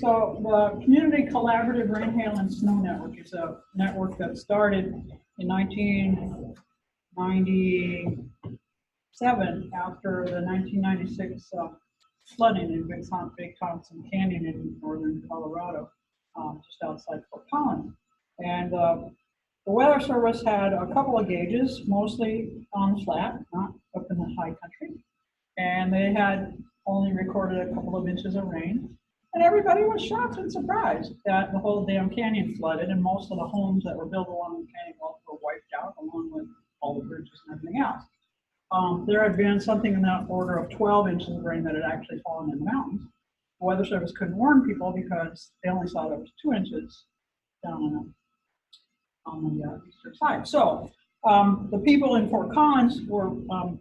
so the Community Collaborative Rain, Hail, and Snow Network is a network that started in 1997 after the 1996 flooding in Big Thompson Canyon in northern Colorado, just outside Fort Collins. And the Weather Service had a couple of gauges, mostly on the flat, not up in the high country. And they had only recorded a couple of inches of rain. And everybody was shocked and surprised that the whole damn canyon flooded and most of the homes that were built along the canyon wall were wiped out, along with all the bridges and everything else. There had been something in that order of 12 inches of rain that had actually fallen in the mountains. The Weather Service couldn't warn people because they only saw there was 2 inches down on the eastern side. So the people in Fort Collins were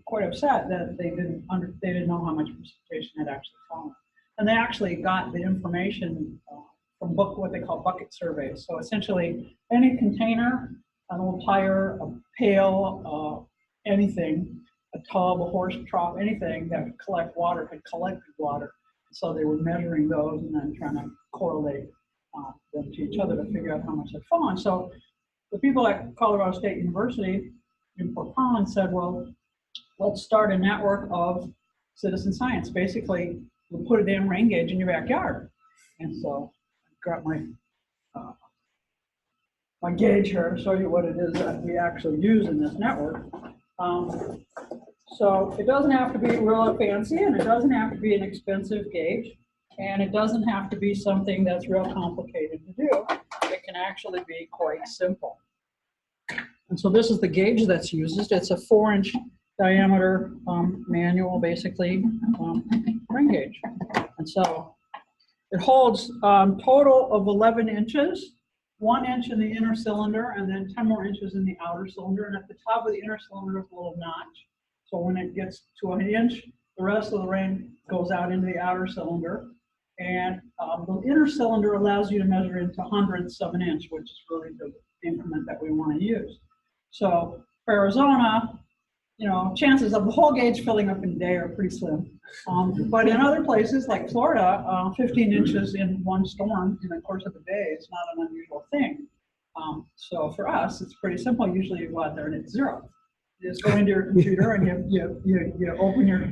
quite upset that they didn't know how much precipitation had actually fallen. And they actually got the information from what they call bucket surveys. So essentially, any container, an old tire, a pail, anything, a tub, a horse trough, anything that would collect water had collected water. So they were measuring those and then trying to correlate them to each other to figure out how much had fallen. So the people at Colorado State University in Fort Collins said, well, let's start a network of citizen science. Basically, we'll put a damn rain gauge in your backyard. And so I got my my gauge here to show you what it is that we actually use in this network. So it doesn't have to be real fancy, and it doesn't have to be an expensive gauge, and it doesn't have to be something that's real complicated to do. It can actually be quite simple. And so this is the gauge that's used. It's a 4-inch diameter manual, basically, rain gauge. And so it holds total of 11 inches, 1 inch in the inner cylinder, and then 10 more inches in the outer cylinder. And at the top of the inner cylinder is a little notch. So when it gets to an inch, the rest of the rain goes out into the outer cylinder. And the inner cylinder allows you to measure into hundredths of an inch, which is really the increment that we want to use. So for Arizona, you know, chances of the whole gauge filling up in a day are pretty slim. But in other places like Florida, 15 inches in one storm in the course of a day is not an unusual thing. So for us, it's pretty simple. Usually you go out there and it's 0. You just go into your computer and you open your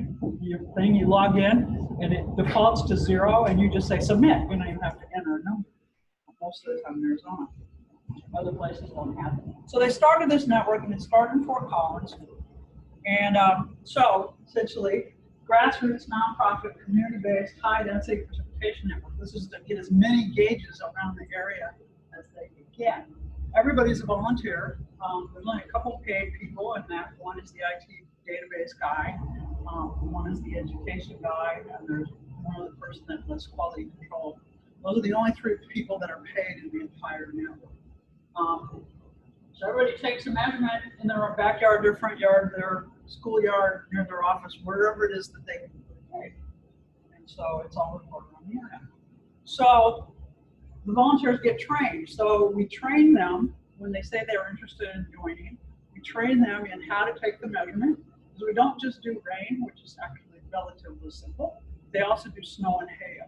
thing, you log in, and it defaults to 0, and you just say submit. You don't even have to enter a number. Most of the time in Arizona. Other places don't have it. So they started this network, and it started in Fort Collins. And so essentially, grassroots, nonprofit, community-based, high-density precipitation network. This is to get as many gauges around the area as they can get. Everybody's a volunteer. There's only a couple of paid people, and that one is the IT database guy, one is the education guy, and there's one other person that does quality control. Those are the only 3 people that are paid in the entire network. So everybody takes a measurement in their backyard, their front yard, their schoolyard, near their office, wherever it is that they can take. And so it's all recorded on the internet. So the volunteers get trained. So we train them when they say they're interested in joining. We train them in how to take the measurement. Because we don't just do rain, which is actually relatively simple. They also do snow and hail.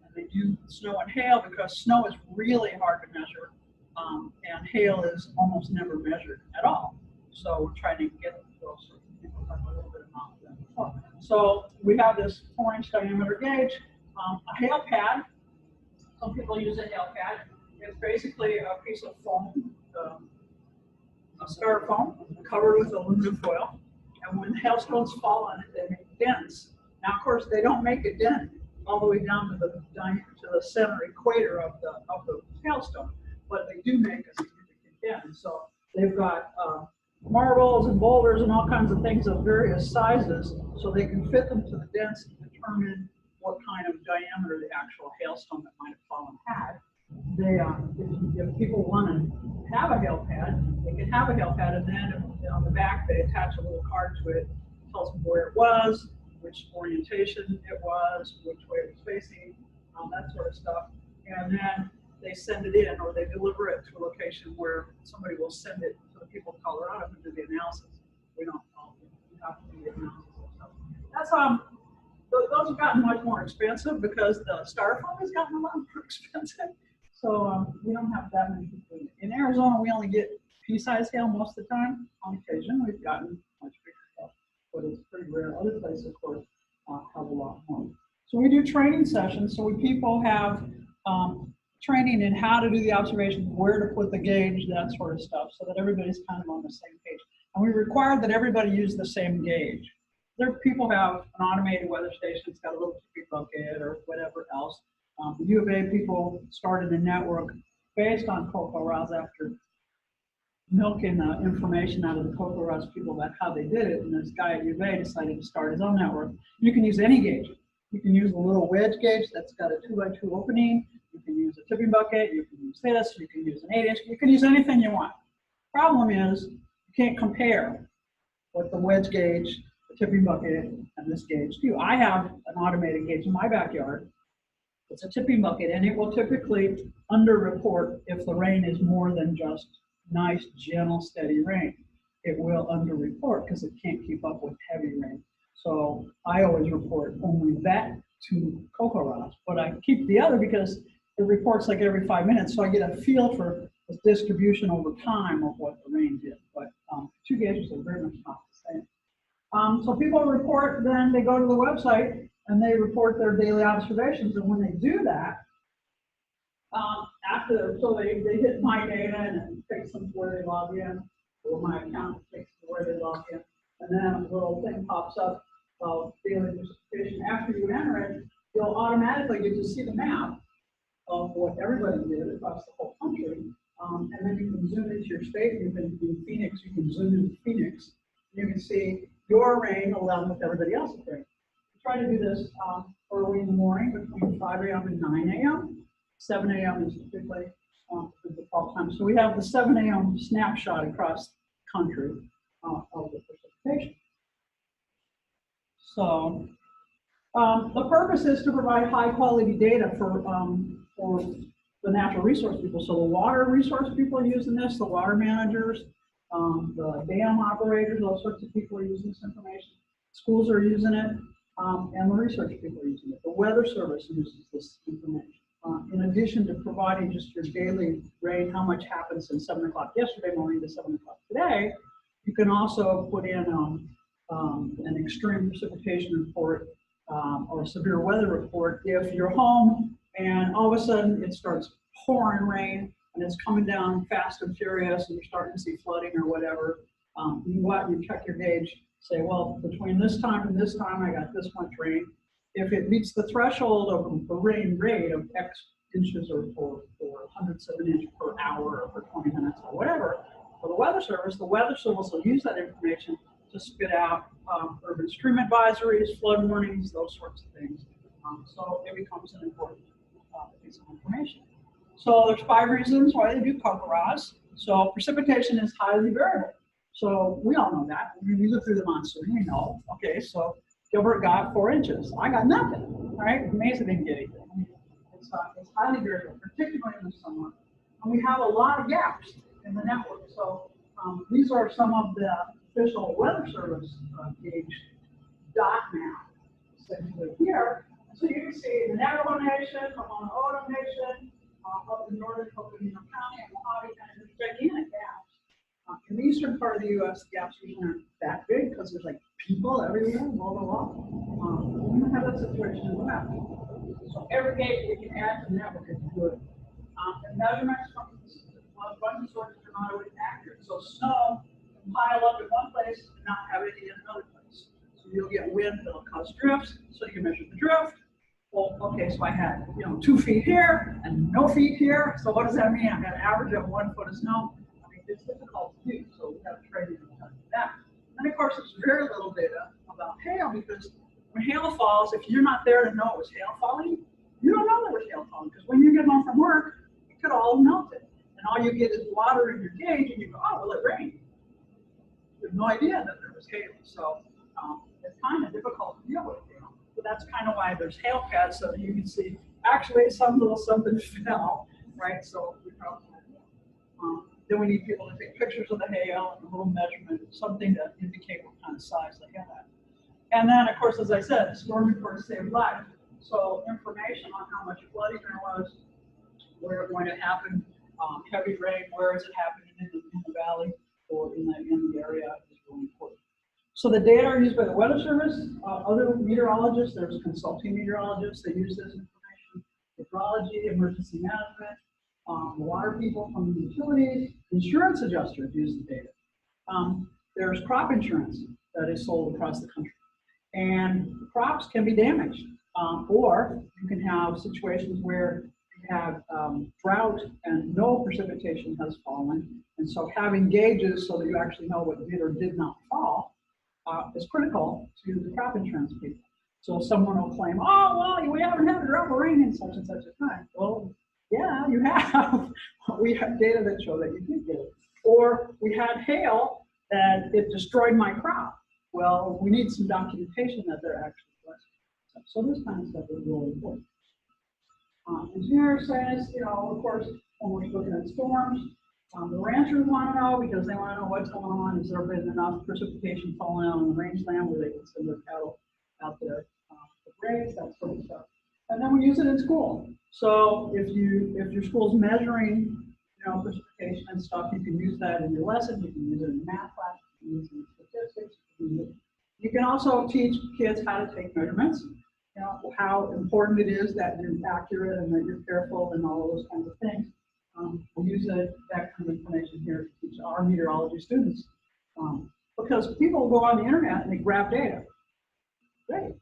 And they do snow and hail because snow is really hard to measure. And hail is almost never measured at all. So we're trying to get those people have a little bit of knowledge. So we have this 4-inch diameter gauge, a hail pad. Some people use a hail pad. It's basically a piece of foam, a styrofoam covered with aluminum foil. And when hailstones fall on it, they make dents. Now, of course, they don't make a dent all the way down to the center equator of the hailstone, but they do make a significant dent. So they've got marbles and boulders and all kinds of things of various sizes, so they can fit them to the dents and determine what kind of diameter the actual hailstone that might have fallen had. They, if people want to have a hail pad, they can have a hail pad, and then on the back they attach a little card to it, tells them where it was, which orientation it was, which way it was facing, that sort of stuff. And then they send it in, or they deliver it to a location where somebody will send it to the people of Colorado who do the analysis. We don't have to do the analysis ourselves. those have gotten much more expensive because the styrofoam has gotten a lot more expensive. So we don't have that many people. In Arizona, we only get pea-sized hail most of the time. On occasion, we've gotten much bigger stuff, but it's pretty rare. Other places, of course, have a lot more. So we do training sessions. So people have training in how to do the observations, where to put the gauge, that sort of stuff, so that everybody's kind of on the same page. And we require that everybody use the same gauge. There, people have an automated weather station that's got a little tippy bucket or whatever else. The U of A people started a network based on CoCoRaHS after milking the information out of the CoCoRaHS people about how they did it. And this guy at U of A decided to start his own network. You can use any gauge. You can use a little wedge gauge that's got a 2x2 opening. You can use a tipping bucket. You can use this. You can use an 8-inch. You can use anything you want. Problem is, you can't compare what the wedge gauge, the tipping bucket, and this gauge do. I have an automated gauge in my backyard. It's a tipping bucket, and it will typically underreport if the rain is more than just nice, gentle, steady rain. It will underreport because it can't keep up with heavy rain. So I always report only that to CoCoRaHS, but I keep the other because it reports like every 5 minutes, so I get a feel for the distribution over time of what the rain did. But two gauges are very much not the same. So people report, then they go to the website and they report their daily observations. And when they do that, so they hit my data and it takes them to where they log in, or my account takes them to where they log in. And then a little thing pops up of daily precipitation. After you enter it, you'll automatically get to see the map of what everybody did across the whole country. And then you can zoom into your state. You can do Phoenix, you can zoom into Phoenix. You can see your rain along with everybody else's rain. We try to do this early in the morning between 5 a.m. and 9 a.m. 7 a.m. is typically the default time. So we have the 7 a.m. snapshot across the country of the precipitation. So the purpose is to provide high quality data for the natural resource people. So the water resource people are using this, the water managers, the dam operators, all sorts of people are using this information. Schools are using it, and the research people are using it. The Weather Service uses this information. In addition to providing just your daily rain, how much happens in 7 o'clock yesterday morning to 7 o'clock today, you can also put in an extreme precipitation report or a severe weather report if you're home and all of a sudden it starts pouring rain and it's coming down fast and furious and you're starting to see flooding or whatever. You go out and you check your gauge, say, well, between this time and this time I got this much rain. If it meets the threshold of the rain rate of X inches or 100 inches per hour or for 20 minutes or whatever, for the Weather Service will use that information to spit out urban stream advisories, flood warnings, those sorts of things. So it becomes an important piece of information. So there's 5 reasons why they do CoCoRaHS. So precipitation is highly variable. So we all know that. We live through the monsoon, we know. Okay, so Gilbert got 4 inches. I got nothing, right? Mesa didn't get anything. It's highly variable, particularly in the summer. And we have a lot of gaps in the network. So these are some of the official Weather Service gauge dot map, essentially here. So you can see the Navajo Nation, the Mono Nation, up in northern Coconino County and Mojave, and there's gigantic gaps. In the eastern part of the U.S., the gaps usually aren't that big because there's like people everywhere, blah, blah, blah. We don't have that situation in the map. So every gauge we can add to the network is good. And measurements from a bunch of sources are not always accurate. So snow can pile up in one place and not have any in another place. So you'll get wind that'll cause drifts, so you can measure the drift. Well, okay, so I had 2 feet here and no feet here. So what does that mean? I got an average of 1 foot of snow. I mean, it's difficult to do, so we have training to do that. And of course, there's very little data about hail because when hail falls, if you're not there to know it was hail falling, you don't know there was hail falling because when you get home from work, it could all melt it. And all you get is water in your gauge and you go, oh, well, it rained. You have no idea that there was hail. So it's kind of difficult to deal with, So that's kind of why there's hail pads, so that you can see actually some little something fell, right? So we probably then we need people to take pictures of the hail and a little measurement, something to indicate what kind of size they had. And then, of course, as I said, storm reports save lives. So information on how much flooding there was, where it's going to happen, heavy rain, where is it happening in the valley or in the area is really important. So the data are used by the Weather Service, other meteorologists, there's consulting meteorologists that use this information, hydrology, emergency management, water people from the utilities, insurance adjusters use the data. There's crop insurance that is sold across the country. And crops can be damaged, or you can have situations where you have drought and no precipitation has fallen. And so having gauges so that you actually know what did or did not fall is critical to the crop insurance people. So someone will claim, oh, well, we haven't had a drop of rain in such and such a time. Well, yeah, you have. We have data that show that you did get it. Or we had hail and it destroyed my crop. Well, we need some documentation that they're actually blessed. So this kind of stuff is really important. Engineer says, of course, when we're looking at storms, the ranchers want to know because they want to know what's going on. Is there been enough precipitation falling out on the rangeland where they can send their cattle out there to graze, that sort of stuff. And then we use it in school. So if your school's measuring, precipitation and stuff, you can use that in your lesson. You can use it in math class. You can use it in statistics. You can also teach kids how to take measurements. How important it is that you're accurate and that you're careful and all of those kinds of things. We'll use that kind of information here to teach our meteorology students. Because people go on the internet and they grab data. Great.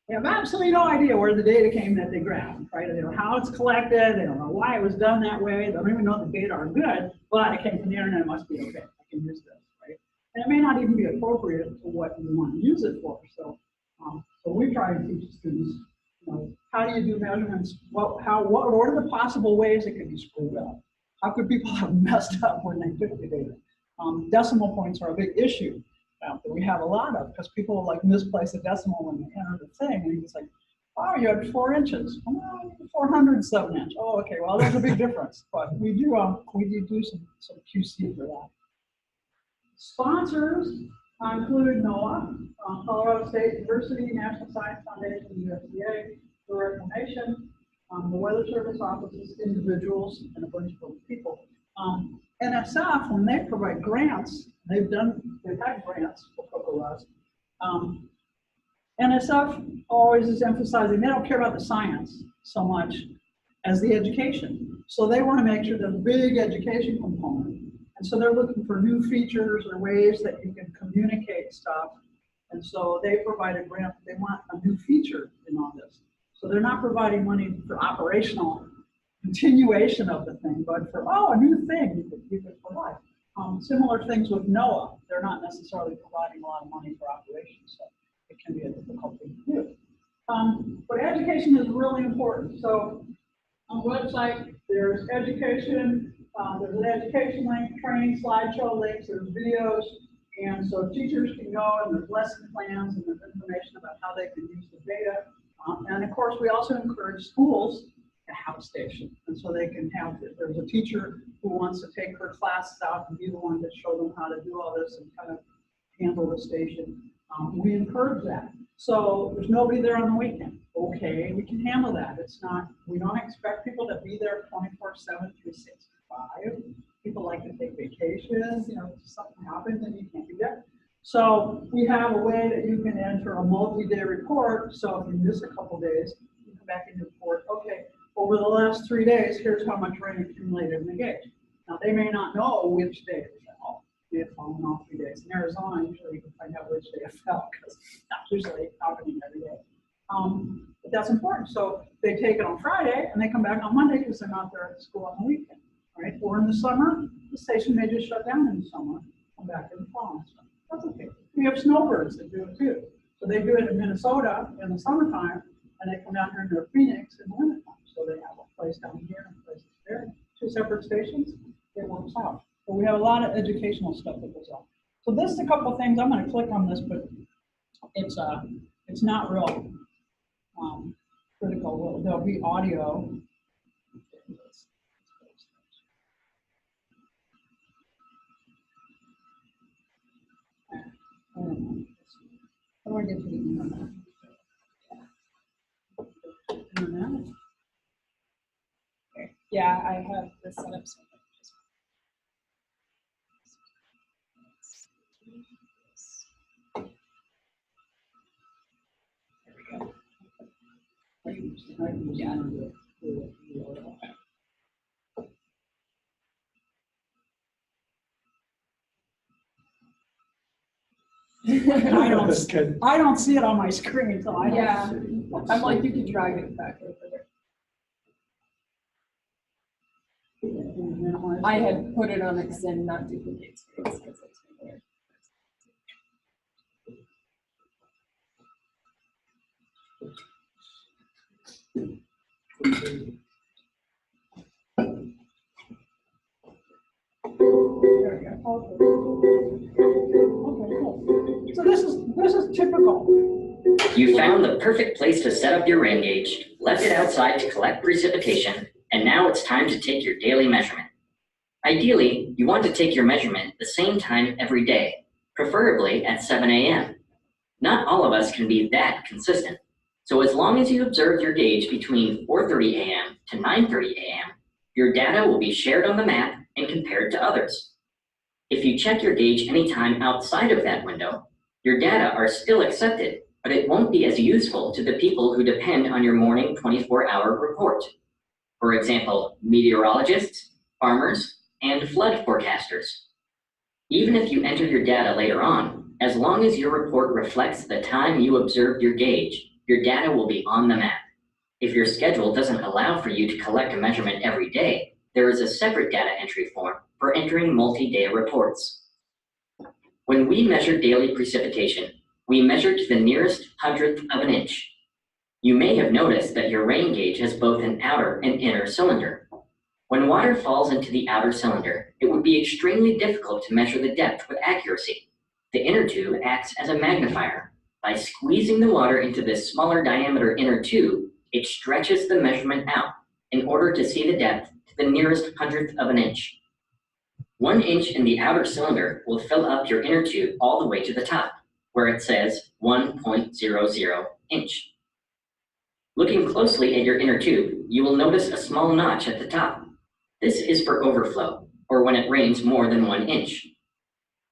They have absolutely no idea where the data came that they grabbed, right? They don't know how it's collected. They don't know why it was done that way. They don't even know the data are good, but it came from the internet. It must be okay. I can use this, right? And it may not even be appropriate for what you want to use it for. So we try to teach students, how do you do measurements? What are the possible ways it could be screwed up? How could people have messed up when they took the data? Decimal points are a big issue that we have a lot of because people like misplace a decimal when they enter the thing, and it's like, oh, you had 4 inches. Oh, 407 inch. Oh, okay. Well, there's a big difference, but we do do some QC for that. Sponsors included NOAA, Colorado State University, National Science Foundation, USDA, the Reclamation, the Weather Service offices, individuals, and a bunch of other people. NSF, when they provide grants, they've had grants for CoCoRaHS. NSF always is emphasizing they don't care about the science so much as the education. So they want to make sure there's a big education component. And so they're looking for new features or ways that you can communicate stuff. And so they provide a grant. They want a new feature in all this. So they're not providing money for operational continuation of the thing, but for, a new thing you could provide. Similar things with NOAA. They're not necessarily providing a lot of money for operations, so it can be a difficult thing to do. But education is really important. So on the website, there's education, there's an education link, training slideshow links, there's videos, and so teachers can go and there's lesson plans and there's information about how they can use the data. And of course, we also encourage schools to have a station. And so they can have, if there's a teacher who wants to take her classes out and be the one to show them how to do all this and kind of handle the station, we encourage that. So there's nobody there on the weekend. Okay, we can handle that. It's not, we don't expect people to be there 24/7, 365. People like to take vacations, if something happens and you can't do that. So we have a way that you can enter a multi-day report. So if you miss a couple days, you come back and report, okay, over the last 3 days, here's how much rain accumulated in the gauge. Now they may not know which day it fell. They have fallen all 3 days. In Arizona, usually you can find out which day it fell because it's not usually happening every day. But that's important. So they take it on Friday and they come back on Monday because they're not there at school on the weekend, right? Or in the summer, the station may just shut down in the summer, come back in the fall and stuff. That's okay. We have snowbirds that do it too. So they do it in Minnesota in the summertime and they come down here into Phoenix in the wintertime. So they have a place down here and a place there, 2 separate stations. It works out. So we have a lot of educational stuff that goes on. So this is a couple of things. I'm going to click on this, but it's not real critical. There'll be audio. How do I get to the internet? Internet? Okay. Yeah, I have this set up. So I don't see it on my screen, so I don't. yeah, I'm like, you can drag it back over there. I had put it on extend, not duplicate screens, because it's weird. There we go. Okay, cool. So this is typical. You found the perfect place to set up your rain gauge, left it outside to collect precipitation, and now it's time to take your daily measurement. Ideally, you want to take your measurement the same time every day, preferably at 7 a.m. Not all of us can be that consistent, so as long as you observe your gauge between 4:30 a.m. to 9:30 a.m., your data will be shared on the map and compared to others. If you check your gauge anytime outside of that window, your data are still accepted, but it won't be as useful to the people who depend on your morning 24-hour report. For example, meteorologists, farmers, and flood forecasters. Even if you enter your data later on, as long as your report reflects the time you observed your gauge, your data will be on the map. If your schedule doesn't allow for you to collect a measurement every day, there is a separate data entry form for entering multi-day reports. When we measure daily precipitation, we measure to the nearest hundredth of an inch. You may have noticed that your rain gauge has both an outer and inner cylinder. When water falls into the outer cylinder, it would be extremely difficult to measure the depth with accuracy. The inner tube acts as a magnifier. By squeezing the water into this smaller diameter inner tube, it stretches the measurement out in order to see the depth to the nearest hundredth of an inch. 1 inch in the outer cylinder will fill up your inner tube all the way to the top, where it says 1.00 inch. Looking closely at your inner tube, you will notice a small notch at the top. This is for overflow, or when it rains more than 1 inch.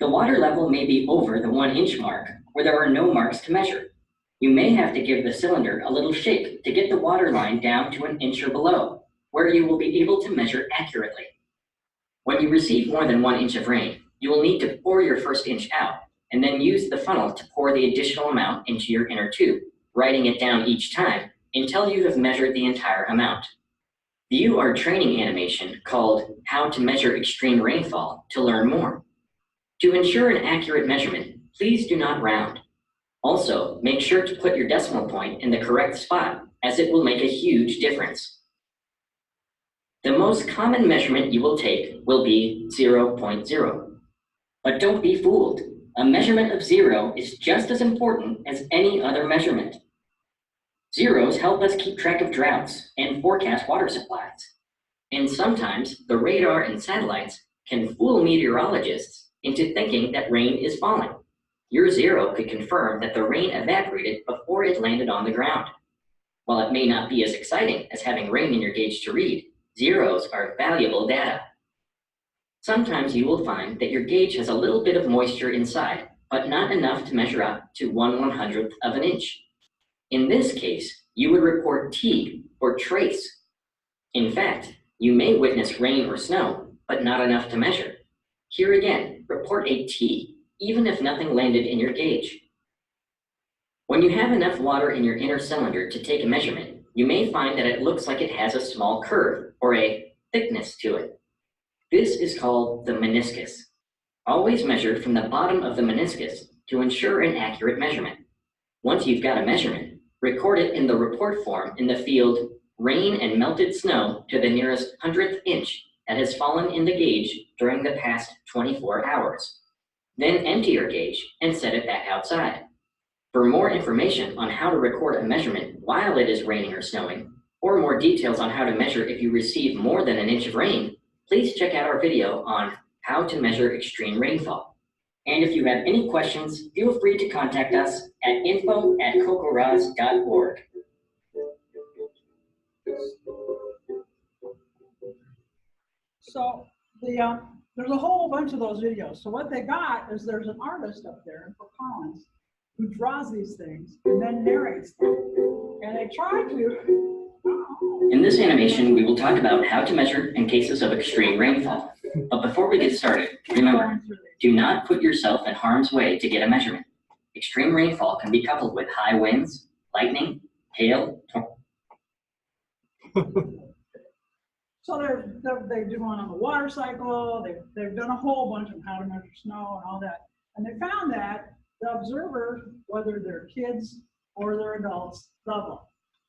The water level may be over the 1 inch mark, where there are no marks to measure. You may have to give the cylinder a little shake to get the water line down to 1 inch or below, where you will be able to measure accurately. When you receive more than 1 inch of rain, you will need to pour your first inch out, and then use the funnel to pour the additional amount into your inner tube, writing it down each time until you have measured the entire amount. View our training animation called How to Measure Extreme Rainfall to learn more. To ensure an accurate measurement, please do not round. Also, make sure to put your decimal point in the correct spot, as it will make a huge difference. The most common measurement you will take will be 0.0. But don't be fooled. A measurement of 0 is just as important as any other measurement. Zeros help us keep track of droughts and forecast water supplies. And sometimes the radar and satellites can fool meteorologists into thinking that rain is falling. Your 0 could confirm that the rain evaporated before it landed on the ground. While it may not be as exciting as having rain in your gauge to read, zeros are valuable data. Sometimes you will find that your gauge has a little bit of moisture inside, but not enough to measure up to 1/100th of an inch. In this case, you would report T or trace. In fact, you may witness rain or snow, but not enough to measure. Here again, report a T, even if nothing landed in your gauge. When you have enough water in your inner cylinder to take a measurement, you may find that it looks like it has a small curve or a thickness to it. This is called the meniscus. Always measure from the bottom of the meniscus to ensure an accurate measurement. Once you've got a measurement, record it in the report form in the field rain and melted snow to the nearest 100th inch that has fallen in the gauge during the past 24 hours. Then empty your gauge and set it back outside. For more information on how to record a measurement while it is raining or snowing, or more details on how to measure if you receive more than 1 inch of rain, please check out our video on how to measure extreme rainfall. And if you have any questions, feel free to contact us at info@CoCoRaHS.org. So there's a whole bunch of those videos. So what they got is there's an artist up there, Fort Collins, who draws these things and then narrates them. And they try to. In this animation, we will talk about how to measure in cases of extreme rainfall. But before we get started, remember, do not put yourself in harm's way to get a measurement. Extreme rainfall can be coupled with high winds, lightning, hail. So they do one on the water cycle. They've done a whole bunch of how to measure snow and all that. And they found that the observers, whether they're kids or they're adults, love them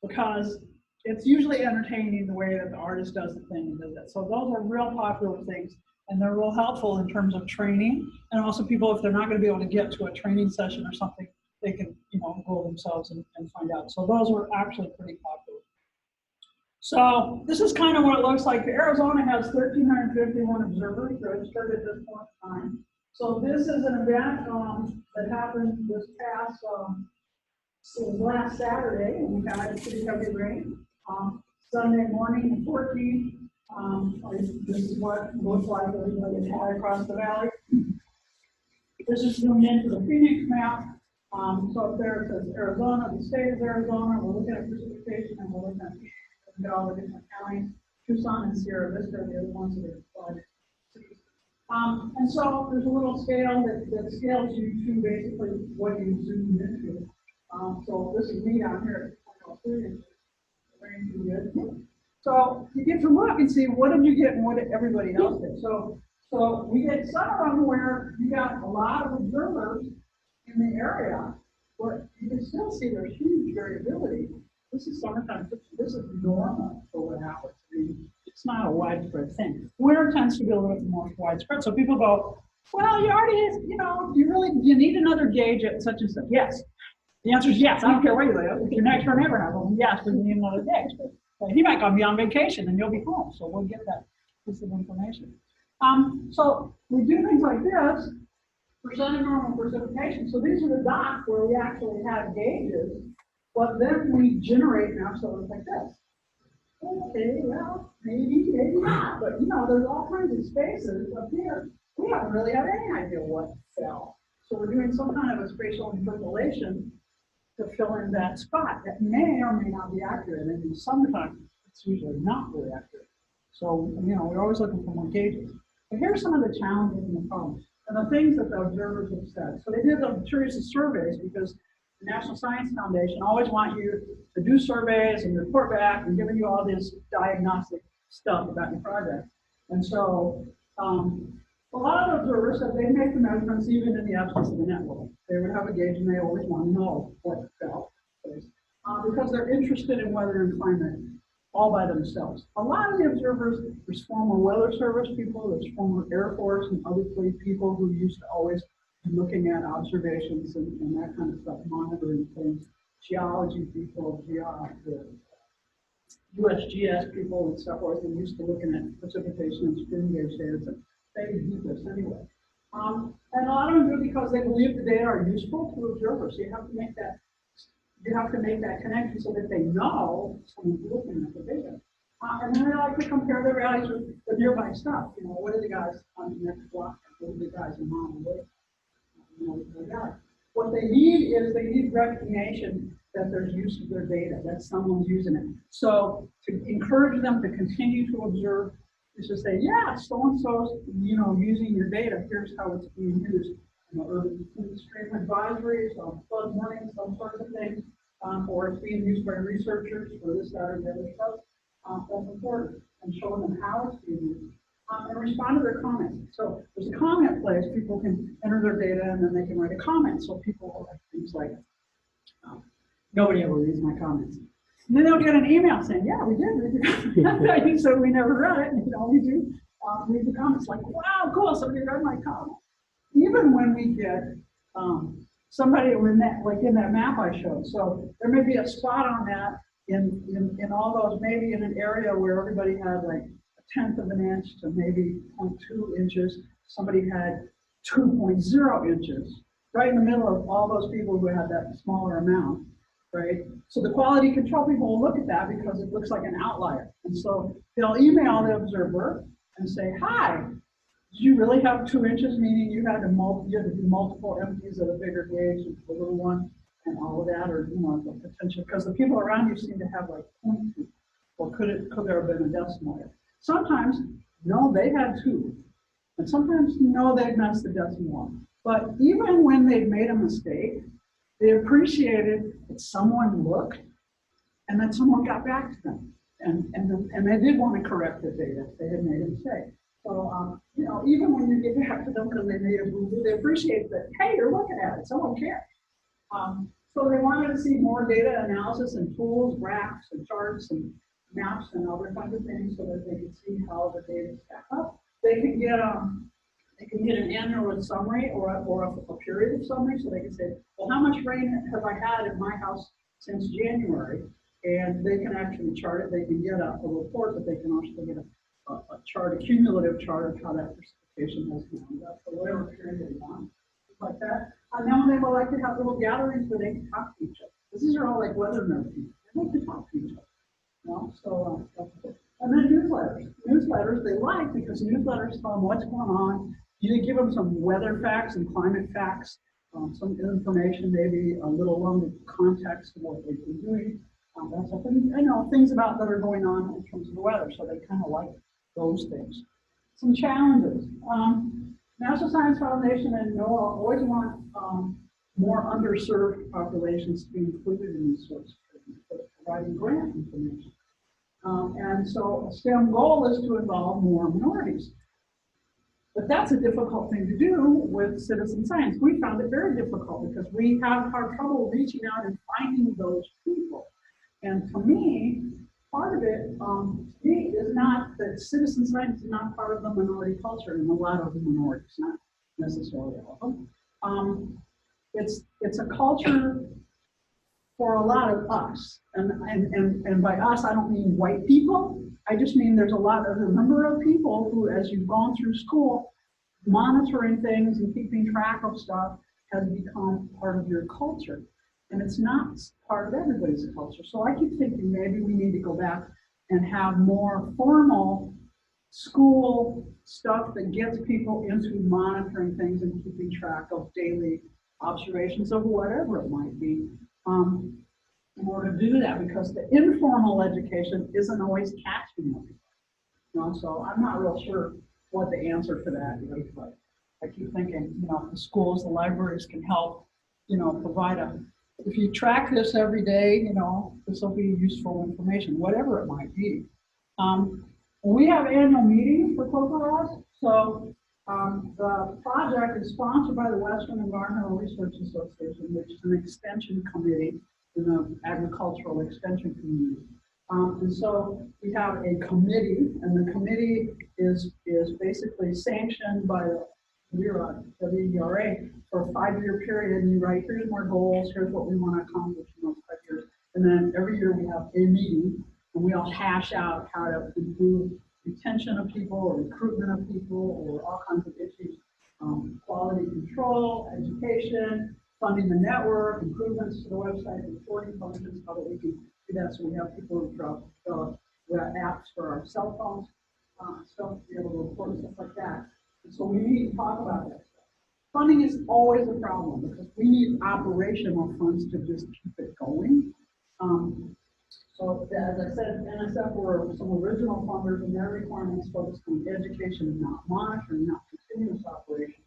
because it's usually entertaining the way that the artist does the thing and does it. So those are real popular things, and they're real helpful in terms of training. And also people, if they're not going to be able to get to a training session or something, they can, enroll themselves and find out. So those were actually pretty popular. So this is kind of what it looks like. Arizona has 1,351 observers registered at this point in time. So this is an event that happened this past last Saturday, and we had pretty heavy rain. Sunday morning, the 14th. This is what it looks like everybody had across the valley. This is zoomed into the Phoenix map. So up there it says Arizona, the state of Arizona. We're looking at precipitation, and we're looking at all the different counties. Tucson and Sierra Vista are the other ones that are flooded. And so there's a little scale that scales you to basically what you zoom into. So this is me down here at 0.03 inches. Rain too good. So you get to look and see what did you get and what did everybody else get. So we get some of them where you got a lot of observers in the area, but you can still see there's huge variability. This is summertime. This is normal for what happens. I mean, it's not a widespread thing. Winter tends to be a little bit more widespread. So people go, well, you already, you need another gauge at such and such. Yes. The answer is yes. I don't care where you live. If your next door neighbor has one, yes, we need another gauge. But he might be on vacation and you'll be home. So we'll get that piece of information. So we do things like this, percent of normal precipitation. So these are the dots where we actually have gauges, but then we generate now, so it's like this. Okay, well, maybe not, but there's all kinds of spaces up here. We don't really have any idea what fell. So we're doing some kind of a spatial interpolation to fill in that spot that may or may not be accurate. And in the summertime, it's usually not really accurate. So, we're always looking for more gauges. But here's some of the challenges and the problems and the things that the observers have said. So they did a series of surveys because the National Science Foundation always want you to do surveys and report back and giving you all this diagnostic stuff about your project. And so a lot of observers said they make the measurements even in the absence of the network. They would have a gauge and they always want to know what fell, because they're interested in weather and climate all by themselves. A lot of the observers, there's former Weather Service people, there's former Air Force and other fleet people who used to always be looking at observations and that kind of stuff, monitoring things, geology people, the USGS people and so forth, and used to looking at precipitation and spring gauge data. They do this anyway. And a lot of them do because they believe the data are useful to observers. So you have to make that connection so that they know someone's looking at the data. And then they like to compare their values with nearby stuff. What are the guys on the next block? What are the guys a mile away? What they need is recognition that there's use of their data, that someone's using it. So to encourage them to continue to observe is to say, yeah, so-and-so's, using your data, here's how it's being used. Urban stream advisories, flood warnings, those sorts of things, or it's being used by researchers for this, that, or the other stuff. That's important, and show them how it's being used. And respond to their comments. So there's a comment place, people can enter their data and then they can write a comment. So people will have things like, nobody ever reads my comments. And then they'll get an email saying, yeah, we did read the comments. So we never read it, and we do read the comments. Like, wow, cool, somebody read my comment. Even when we get somebody in that map I showed. So there may be a spot on that in all those, maybe in an area where everybody had like 1/10 of an inch to maybe 0.2 inches. Somebody had 2.0 inches, right in the middle of all those people who had that smaller amount, right? So the quality control people will look at that because it looks like an outlier. And so they'll email the observer and say, hi, did you really have 2 inches, meaning you had to do multiple empties of the bigger gauge and the little one and all of that, or the potential, because the people around you seem to have like 0.2, or could there have been a decimal error? Sometimes, no, they had 2, and sometimes, no, they messed the decimal up. But even when they've made a mistake, they appreciated that someone looked and that someone got back to them, and they did want to correct the data if they had made a mistake. So, even when you get back to them because they made a boo-boo, they appreciate that, hey, you're looking at it, someone cares. So they wanted to see more data analysis and tools, graphs and charts and maps and other kinds of things so that they could see how the data stack up. They can get an annual summary or a period of summary, so they can say, well, how much rain have I had in my house since January? And they can actually chart it. They can get a report, but they can also get a chart, a cumulative chart of how that precipitation has gone up for whatever period they want, like that. And then when they would like to have little gatherings where they can talk to each other. These are all like weather nerd people. They like to talk to each other. So and then newsletters. Newsletters they like because newsletters tell them what's going on. You give them some weather facts and climate facts, some information, maybe a little on the context of what they've been doing. That's something, things about that are going on in terms of the weather. So they kind of like those things. Some challenges. National Science Foundation and NOAA always want more underserved populations to be included in these sorts of things, providing grant information. And so a STEM goal is to involve more minorities. But that's a difficult thing to do with citizen science. We found it very difficult because we have our trouble reaching out and finding those people. And to me, part of it, is not that citizen science is not part of the minority culture, and a lot of the minorities, not necessarily all of them. It's a culture for a lot of us, and by us I don't mean white people. I just mean there's a number of people who, as you've gone through school, monitoring things and keeping track of stuff has become part of your culture. And it's not part of everybody's culture. So I keep thinking maybe we need to go back and have more formal school stuff that gets people into monitoring things and keeping track of daily observations of whatever it might be, in order to do that, because the informal education isn't always catching everybody. So I'm not real sure what the answer to that is, but I keep thinking, the schools, the libraries can help, provide if you track this every day, this will be useful information, whatever it might be. We have annual meetings for CoCoRaHS. So the project is sponsored by the Western Environmental Research Association, which is an extension committee in the agricultural extension community. And so we have a committee, and the committee is basically sanctioned by the WERA for a 5-year period, and you write, here's our goals, here's what we want to accomplish in those 5 years. And then every year we have a meeting, and we all hash out how to improve retention of people, or recruitment of people, or all kinds of issues, quality control, education, funding the network, improvements to the website, reporting functions, how that we can do that. So we have people who develop apps for our cell phones, stuff to be able to report and stuff like that. And so we need to talk about that stuff. Funding is always a problem because we need operational funds to just keep it going. So as I said, NSF were some original funders, and their requirements focused on education and not monitoring, not continuous operation.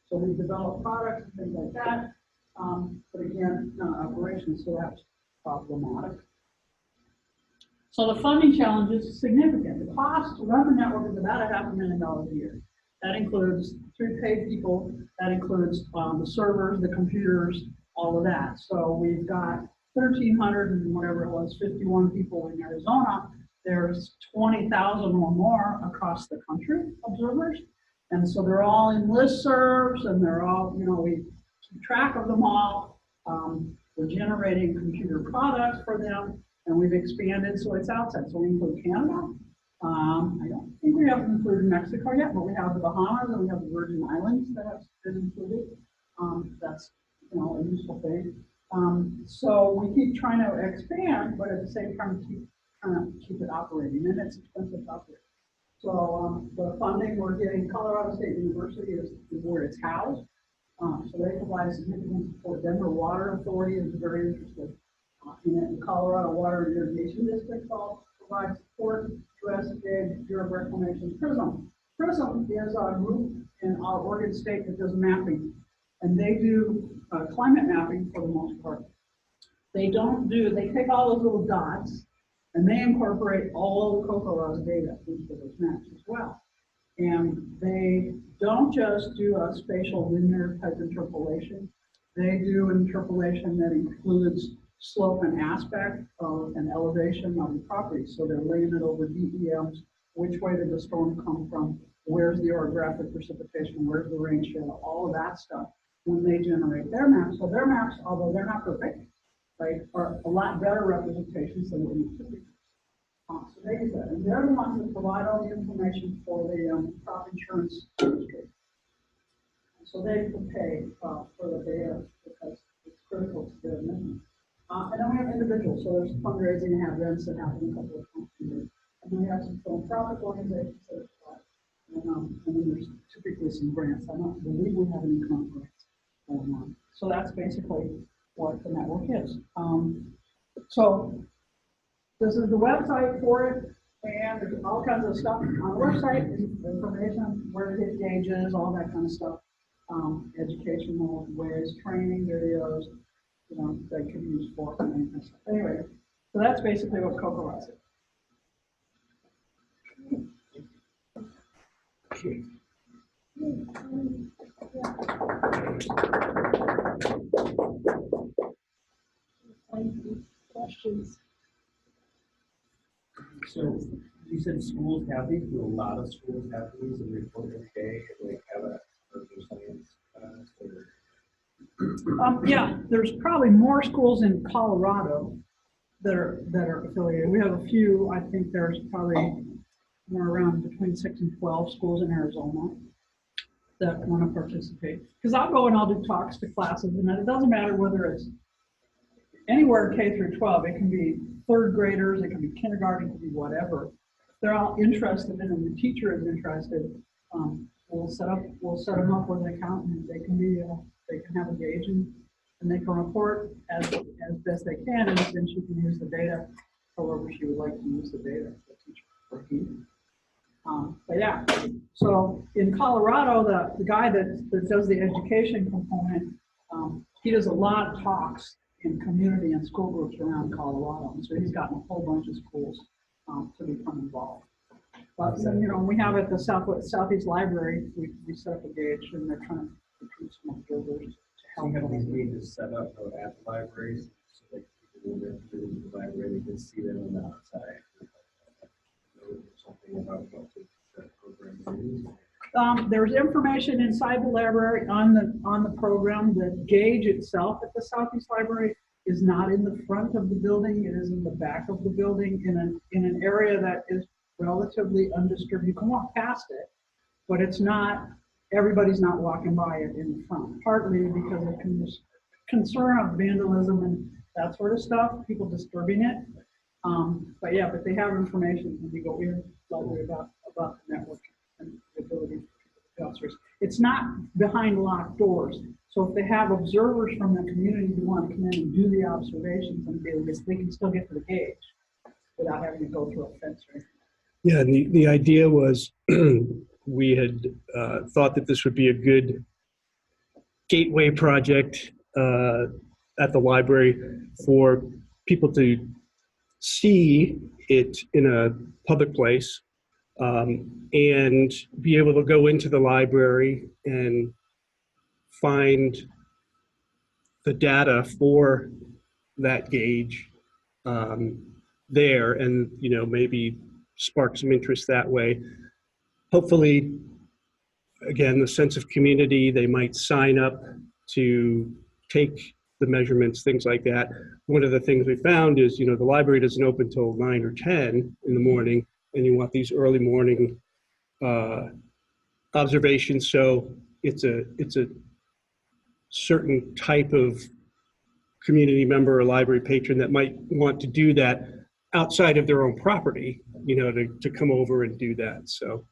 So we developed products and things like that. But again, operations, so that's problematic. So the funding challenge is significant. The cost to run the network is about $500,000 a year. That includes 3 paid people. That includes the servers, the computers, all of that. So we've got 1,300 and whatever it was, 51 people in Arizona. There's 20,000 or more across the country, observers. And so they're all in listservs, and they're all, we keep track of them all. We're generating computer products for them, and we've expanded, so it's outside. So we include Canada. I don't think we we haven't included Mexico yet, but we have the Bahamas and we have the Virgin Islands that have been included. That's, you know, a useful thing. So we keep trying to expand, but at the same time keep trying to keep it operating, and it's expensive to operate. So the funding we're getting, Colorado State University is where it's housed. So they provide significant support. Denver Water Authority is very interested in it. The Colorado Water and Irrigation District all provide support. USDA, Bureau of Reclamation, PRISM. PRISM is a group in our Oregon State that does mapping, and they do climate mapping for the most part. They take all those little dots and they incorporate all the CoCoRaHS data into those maps as well. And they don't just do a spatial linear type interpolation. They do an interpolation that includes slope and aspect of an elevation of the property. So they're laying it over DEMs, which way did the storm come from, where's the orographic precipitation, where's the rain shadow, all of that stuff when they generate their maps. So their maps, although they're not perfect, right, are a lot better representations than what you typically. So they do that, and they're the ones that provide all the information for the crop insurance industry. So they can pay for the data because it's critical to their mission. And then we have individuals, so there's fundraising events that happen a couple of times a year. And then we have some philanthropic organizations that are and then there's typically some grants. I don't believe we have any current grants going on. So that's basically what the network is. So this is the website for it, and there's all kinds of stuff on the website, information, where to hit gauges, all that kind of stuff. Educational ways, training videos, you know, they can use for and stuff. Anyway, so that's basically what CoCoRaHS is. Questions? So you said schools have these, do a lot of schools have these and report every day, like have a urban science or? Yeah, there's probably more schools in Colorado that are affiliated. We have a few. I think there's probably more around between 6 and 12 schools in Arizona that want to participate. Because I'll go and I'll do talks to classes, and it doesn't matter whether it's anywhere K through 12. It can be third graders, it can be kindergarten, it can be whatever. If they're all interested in it and the teacher is interested, we'll set them up with an account, and they can have a gauge and they can report as best they can, and then she can use the data however she would like to use the data, the teacher or he. But yeah, so in Colorado, the guy that does the education component, he does a lot of talks in community and school groups around Colorado, and so he's gotten a whole bunch of schools to become involved. But you know, we have at the Southeast Library, we set up a gauge, and they're trying to recruit some observers to help. You have these gauges set up at the libraries, so that people when they're through the library, they can see them on the outside. Something about what the program is. There's information inside the library on the program. The gauge itself at the Southeast Library is not in the front of the building. It is in the back of the building in an area that is relatively undisturbed. You can walk past it, but it's not. Everybody's not walking by it in the front. Partly because of concern of vandalism and that sort of stuff. People disturbing it. But yeah, but they have information when you go in library about the network and the ability to observe. It's not behind locked doors. So if they have observers from the community who want to come in and do the observations on a daily basis, they can still get to the gauge without having to go through a fence or anything. Yeah, the idea was we had thought that this would be a good gateway project at the library for people to see it in a public place and be able to go into the library and find the data for that gauge there, and you know, maybe spark some interest that way. Hopefully, again, the sense of community, they might sign up to take the measurements, things like that. One of the things we found is, you know, the library doesn't open till 9 or 10 in the morning, and you want these early morning observation. So it's a certain type of community member or library patron that might want to do that outside of their own property, to come over and do that. So,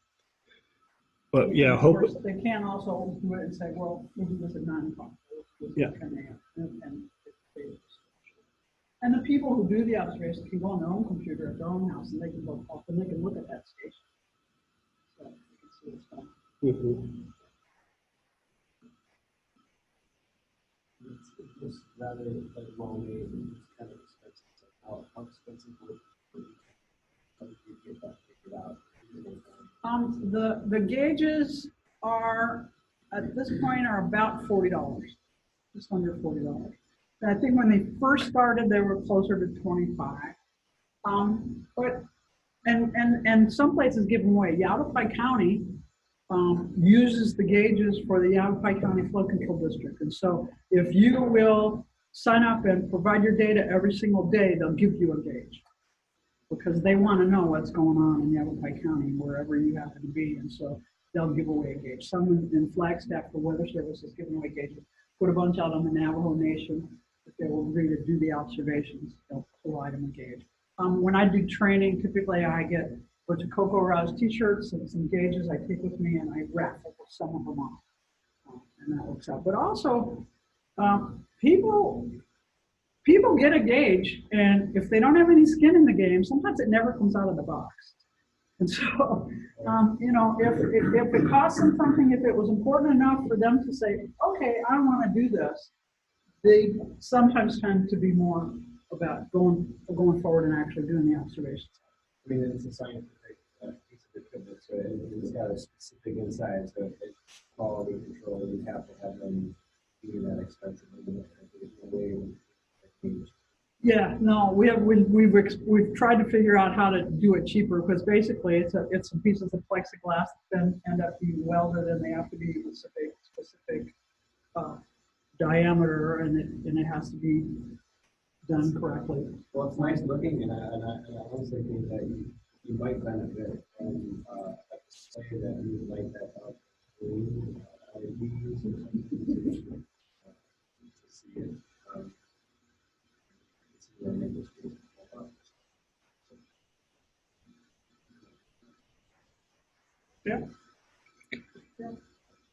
but yeah, Of course, they can also do it and say, well, we do this at 9 o'clock. Yeah. And the people who do the observations can go on their own computer at their own house and they can look up and they can look at that station. So you can see what's going on. mhm. It's rather like long way and it's kind of expensive. So how expensive would you get that figured out? The gauges are, at this point, are about $40, just under $40. And I think when they first started, they were closer to 25. But and some places give them away. Yavapai County uses the gauges for the Yavapai County Flood Control District. And so if you will sign up and provide your data every single day, they'll give you a gauge because they want to know what's going on in Yavapai County, wherever you happen to be. And so they'll give away a gauge. Someone in Flagstaff, the Weather Service, is giving away gauges. Put a bunch out on the Navajo Nation. If they will agree to do the observations, they'll provide them a gauge. When I do training, typically I get a bunch of CoCoRaHS t-shirts and some gauges I take with me and I raffle some of them off. And that works out. But also, people get a gauge, and if they don't have any skin in the game, sometimes it never comes out of the box. And so, if it costs them something, if it was important enough for them to say, okay, I want to do this, they sometimes tend to be more about going forward and actually doing the observations. I mean, it's a scientific piece of equipment, so it's got a specific inside, so if it's quality control, you have to have them be that expensive. There's no way. Yeah, no, we've tried to figure out how to do it cheaper because basically it's some pieces of plexiglass that then end up being welded and they have to be a specific diameter and it has to be done correctly. Well, it's nice looking, and I honestly think that you might benefit from say that you would like that up LEDs or something to see it. Yeah.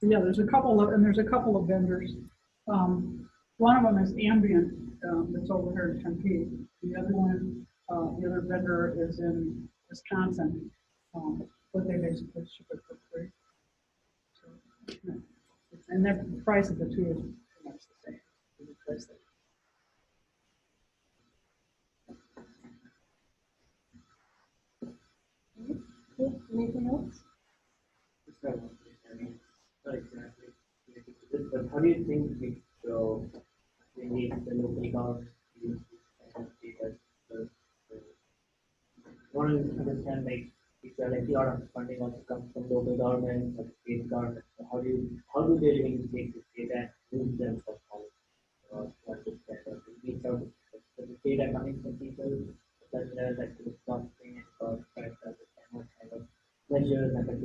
Yeah, there's a couple of vendors. One of them is Ambient, that's over here in Tempe. The other vendor is in Wisconsin, but they basically ship it for free. So, yeah. And the price of the two is pretty much the same. The price that Anything else? But how do you think we need the local government to use this kind of data? I want to understand, like, if a lot of funding also comes from local government or state government, so how do they really take this data and use them for policy to understand or to reach out to the data coming from people such as like the processing and try to understand what kind of measures and measures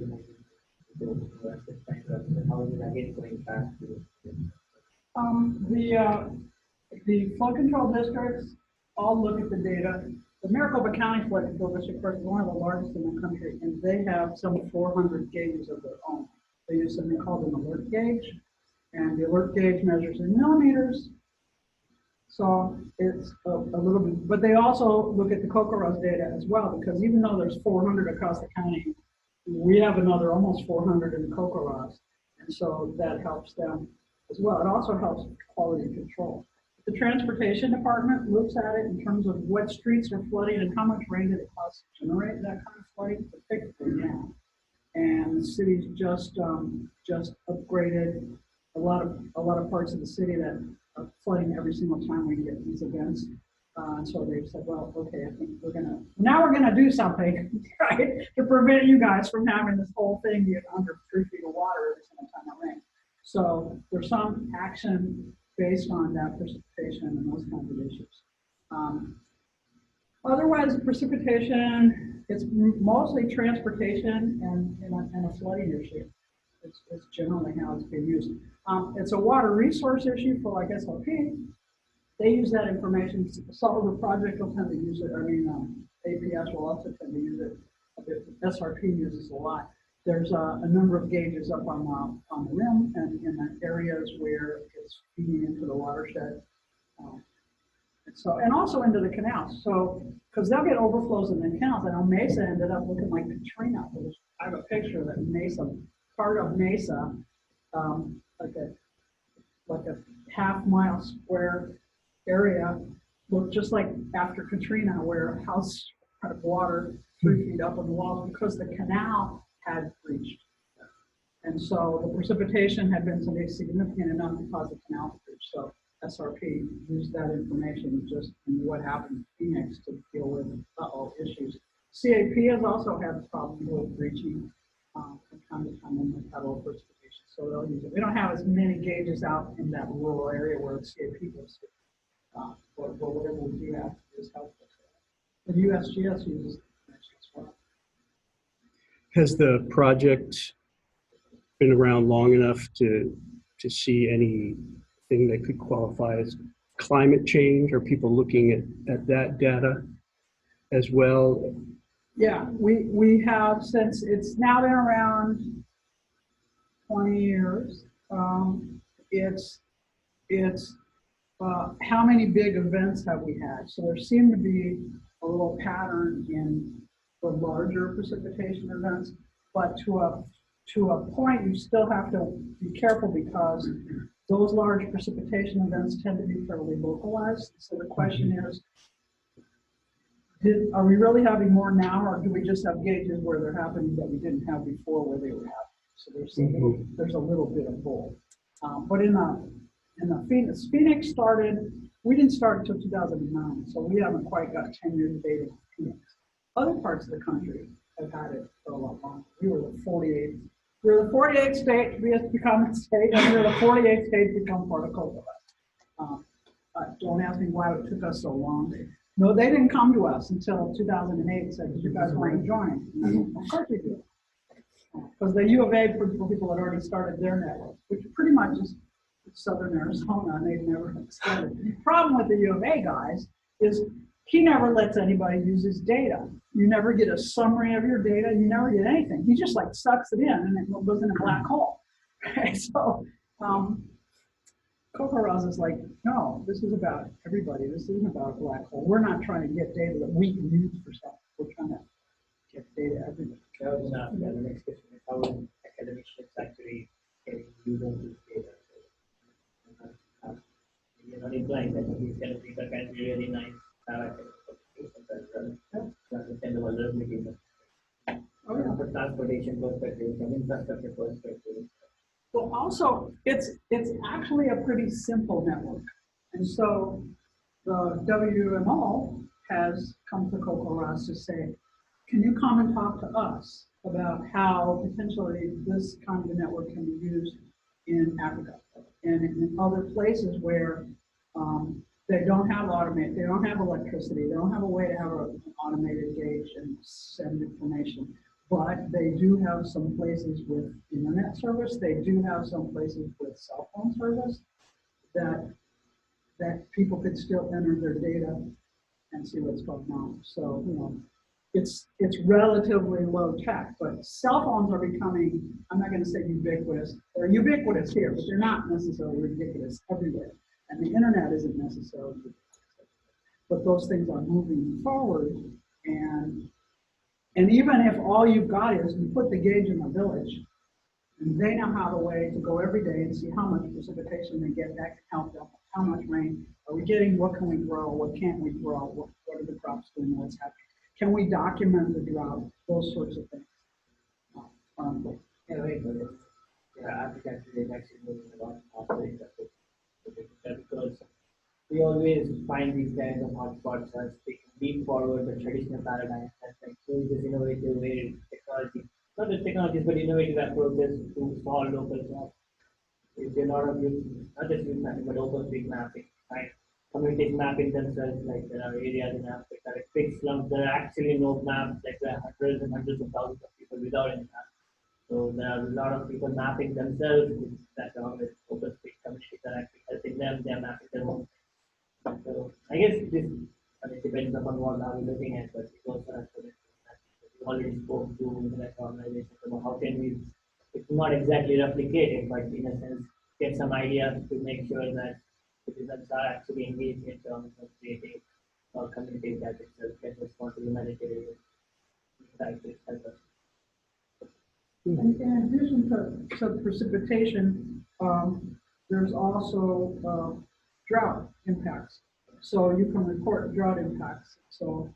to understand how is it again going back to the flood control districts all look at the data. The Maricopa County Flood Control District, of course, is one of the largest in the country, and they have some 400 gauges of their own. They use something called an alert gauge, and the alert gauge measures in millimeters. So it's a little bit, but they also look at the CoCoRaHS data as well, because even though there's 400 across the county, we have another almost 400 in CoCoRaHS, and so that helps them as well. It also helps quality control. The transportation department looks at it in terms of what streets are flooding and how much rain did it cost to generate that kind of flooding. Typically now, and the city's just upgraded a lot of parts of the city that are flooding every single time we get these events. And so they've said, well, okay, I think we're gonna do something, right, to prevent you guys from having this whole thing get under 3 feet of water every single time it rains. So there's some action based on that precipitation and those kinds of issues. Otherwise, precipitation, it's mostly transportation and a flooding issue. It's generally how it's being used. It's a water resource issue for like SRP. They use that information. Selover project will tend to use it. APS will also tend to use it a bit. SRP uses a lot. There's a number of gauges up on the rim and in the areas where it's feeding into the watershed. And also into the canals. So, because they'll get overflows in the canals. I know Mesa ended up looking like Katrina. I have a picture of that Mesa, part of Mesa, like a half-mile square area, looked just like after Katrina, where a house had water 3 feet up on the walls because the canal had breached. And so the precipitation had been significant enough to cause the canal to breach. So SRP used that information just in what happened in Phoenix to deal with issues. CAP has also had problems with breaching from time to time when they've had low precipitation. So they'll use it. We don't have as many gauges out in that rural area where CAP goes to. But whatever we do have is helpful. The USGS uses it as well. Has the project been around long enough to see anything that could qualify as climate change? Are people looking at that data as well? Yeah, we have, since it's now been around 20 years. It's how many big events have we had? So there seemed to be a little pattern in the larger precipitation events, but to a point, you still have to be careful because those large precipitation events tend to be fairly localized. So the question is, are we really having more now, or do we just have gauges where they're happening that we didn't have before where they were happening? So there's a little bit of both. But in the Phoenix started, we didn't start until 2009, so we haven't quite got 10 years of data in Phoenix. Other parts of the country have had it for a lot longer. We were the 48th. We were the 48th state to become a state, and we were the 48th state to become part of CoCoRaHS. Don't ask me why it took us so long. No, they didn't come to us until 2008 and said, "Did you guys want to join?" Of course we did. Because the U of A, for people that already started their network, which pretty much is Southern Arizona, and they've never extended. The problem with the U of A guys is he never lets anybody use his data. You never get a summary of your data. You never get anything. He just like sucks it in and it goes in a black hole. Okay, so CoCoRaHS is like, no, this is about everybody. This isn't about a black hole. We're not trying to get data that we can use for something. We're trying to get data everywhere. That was the next question is how academicians actually getting use of this data. You're not implying that these kind of data can be really nice applications as well. Understand the vulnerability. From a transportation perspective, from infrastructure perspective. Well, also, it's actually a pretty simple network. And so the WMO has come to CoCoRaHS to say, can you come and talk to us about how potentially this kind of a network can be used in Africa and in other places where they don't have they don't have electricity, they don't have a way to have an automated gauge and send information. But they do have some places with internet service. They do have some places with cell phone service that people could still enter their data and see what's going on. So, you know, it's relatively low tech, but cell phones are becoming, I'm not going to say ubiquitous. They're ubiquitous here, but they're not necessarily ubiquitous everywhere. And the internet isn't necessarily ubiquitous. But those things are moving forward, and even if all you've got is you put the gauge in the village, and they now have a way to go every day and see how much precipitation they get, that can help them. How much rain are we getting? What can we grow? What can't we grow? What are the crops doing? What's happening? Can we document the drought? Those sorts of things. Yeah, right. Yeah, Africa is actually moving a lot faster because we always find these kinds of hotspots as they can leap forward the traditional paradigm and like use this innovative way technology, not just technologies but innovative approaches to solve local jobs. There's a lot of use, not just use mapping but open street mapping, right? communities mapping themselves, like there are areas in Africa, like big slums, there are actually no maps, like there are hundreds and hundreds of thousands of people without any maps. So there are a lot of people mapping themselves, that with focus big communities are actually helping them, they are mapping their own. So I guess this depends upon what are we looking at, but it also has to be we already spoke to that organization about how can we, it's not exactly replicated, but in a sense, get some ideas to make sure that citizens are actually engaged in terms of creating or communities that itself can respond to humanitarian crisis. And in addition to precipitation, there's also drought impacts. So you can report drought impacts. So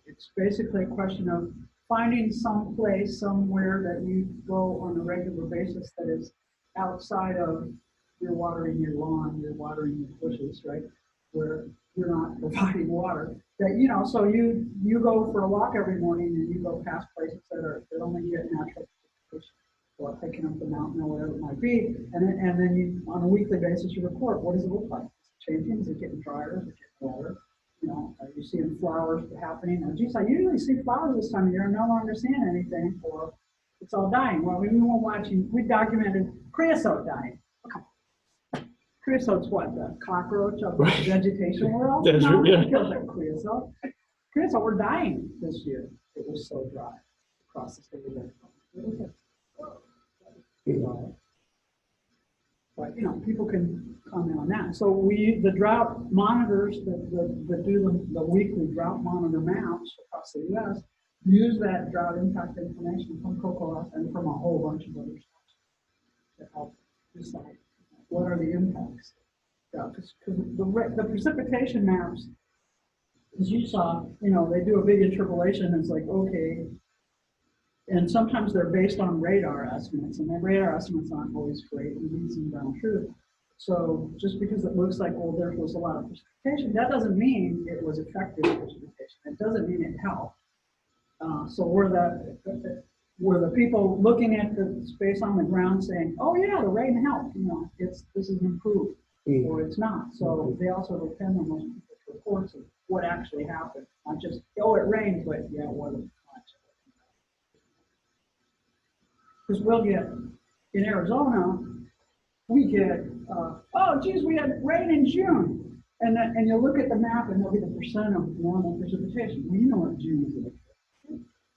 it's basically a question of finding some place, somewhere that you go on a regular basis that is outside of you're watering your lawn, you're watering your bushes, right? Where you're not providing water. That, you know, so you go for a walk every morning and you go past places that only get natural precipitation, or hiking up the mountain or whatever it might be, and then you, on a weekly basis, you report what does it look like? Is it changing? Is it getting drier? Is it getting wetter? You know, are you seeing flowers happening? Now, geez, I usually see flowers this time of year. I'm no longer seeing anything, or it's all dying. Well, we were watching. We documented creosote dying. Okay. Creosote's what, the cockroach of the vegetation world? Desert, yeah. It kills like creosote. Creosote were dying this year. It was so dry across the state of Arizona. But, you know, people can comment on that. So the drought monitors that do the weekly drought monitor maps across the U.S. use that drought impact information from CoCoRaHS and from a whole bunch of other stuff to help decide what are the impacts. Because the precipitation maps, as you saw, you know, they do a big interpolation. It's like, okay, and sometimes they're based on radar estimates, and the radar estimates aren't always great and easy down true. So just because it looks like, well, there was a lot of precipitation, that doesn't mean it was effective precipitation. It doesn't mean it helped. So were the people looking at the space on the ground saying, oh yeah, the rain helped, you know, this is improved, or it's not. So they also depend on those people's reports of what actually happened, not just, oh, it rained, but yeah, it wasn't much. Because we'll get, in Arizona, we get, oh, geez, we had rain in June. And you look at the map and there'll be the percent of normal precipitation. Well, you know what June is like.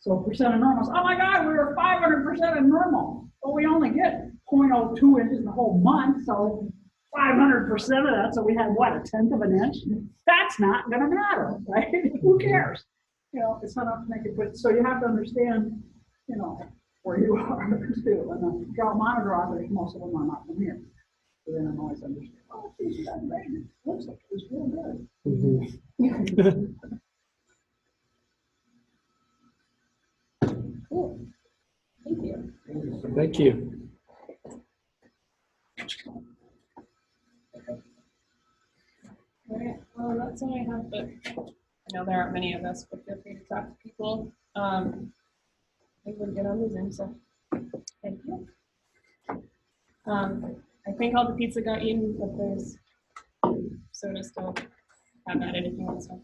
So percent of normal, oh my God, we were 500% of normal. Well, we only get 0.02 inches in the whole month, so 500% of that, so we had what, 1/10 of an inch? That's not gonna matter, right? Who cares? You know, it's not enough to make it, but so you have to understand, you know, where you are too. And the drought monitor authors, most of them are not from here. So they don't always understand, oh, geez, that rain, it looks like it was real good. Mhm. Cool. Thank you. Thank you. All right. Well, that's all I have, but I know there aren't many of us, but feel free to talk to people. I think we'll get on the Zoom, so thank you. I think all the pizza got eaten, but there's soda still. Have at it if you want some.